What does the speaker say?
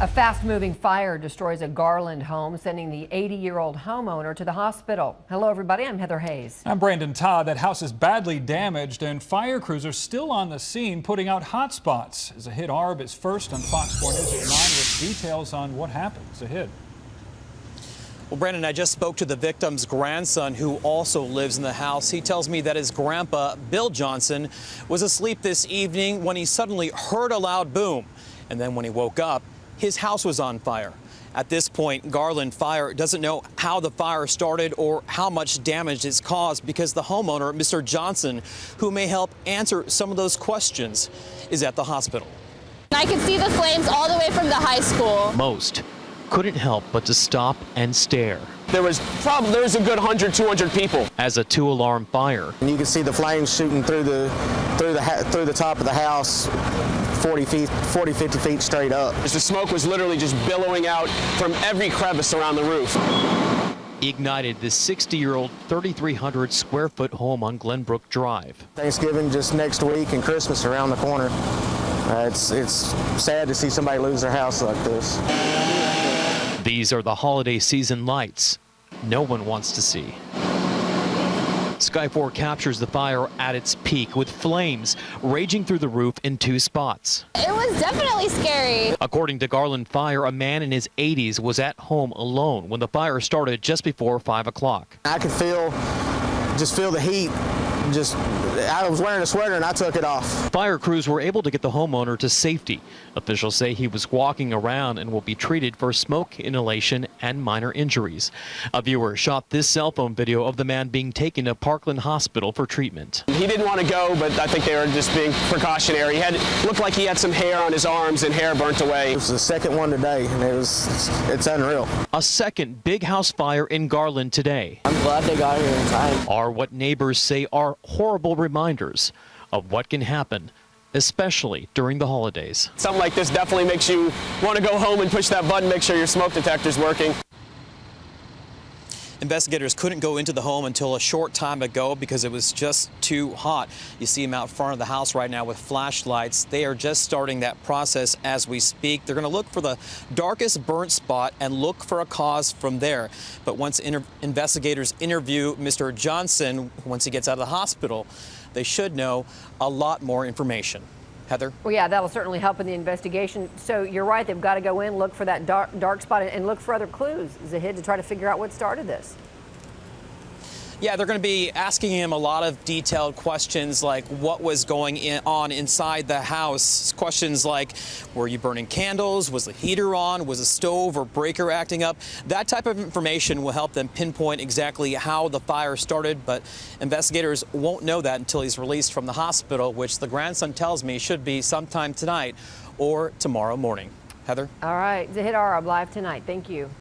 A fast-moving fire destroys a Garland home, sending the 80-year-old homeowner to the hospital. Hello, everybody. I'm Heather Hayes. I'm Brandon Todd. That house is badly damaged, and fire crews are still on the scene putting out hot spots. Zahid Arb is first on Fox 4 News at 9 with details on what happened. Zahid. Well, Brandon, I just spoke to the victim's grandson, who also lives in the house. He tells me that his grandpa, Bill Johnson, was asleep this evening when he suddenly heard a loud boom. And then when he woke up, his house was on fire. At this point, Garland Fire doesn't know how the fire started or how much damage it's caused because the homeowner, Mr. Johnson, who may help answer some of those questions, is at the hospital. I could see the flames all the way from the high school. Most couldn't help but to stop and stare. There was a good 100, 200 people. As a two-alarm fire. And you can see the flames shooting through the top of the house 40, 50 feet straight up. The smoke was literally just billowing out from every crevice around the roof. Ignited the 60-year-old 3,300 square foot home on Glenbrook Drive. Thanksgiving just next week and Christmas around the corner. It's sad to see somebody lose their house like this. These are the holiday season lights no one wants to see. Sky 4 captures the fire at its peak with flames raging through the roof in two spots. It was definitely scary. According to Garland Fire, a man in his 80s was at home alone when the fire started just before 5 o'clock. I could just feel the heat. I was wearing a sweater and I took it off. Fire crews were able to get the homeowner to safety. Officials say he was walking around and will be treated for smoke inhalation and minor injuries. A viewer shot this cell phone video of the man being taken to Parkland Hospital for treatment. He didn't want to go, but I think they were just being precautionary. Looked like he had some hair on his arms and hair burnt away. It was the second one today, and it's unreal. A second big house fire in Garland today. I'm glad they got here in time. Are what neighbors say are horrible reminders of what can happen, especially during the holidays. Something like this definitely makes you want to go home and push that button, make sure your smoke detector's working. Investigators couldn't go into the home until a short time ago because it was just too hot. You see them out front of the house right now with flashlights. They are just starting that process as we speak. They're going to look for the darkest burnt spot and look for a cause from there. But once investigators interview Mr. Johnson, once he gets out of the hospital, they should know a lot more information. Heather? Well, yeah, that'll certainly help in the investigation. So you're right, they've got to go in, look for that dark spot, and look for other clues, Zahid, to try to figure out what started this. Yeah, they're going to be asking him a lot of detailed questions like what was going on inside the house. Questions like, were you burning candles? Was the heater on? Was the stove or breaker acting up? That type of information will help them pinpoint exactly how the fire started, but investigators won't know that until he's released from the hospital, which the grandson tells me should be sometime tonight or tomorrow morning. Heather? All right, Zahid Arab live tonight. Thank you.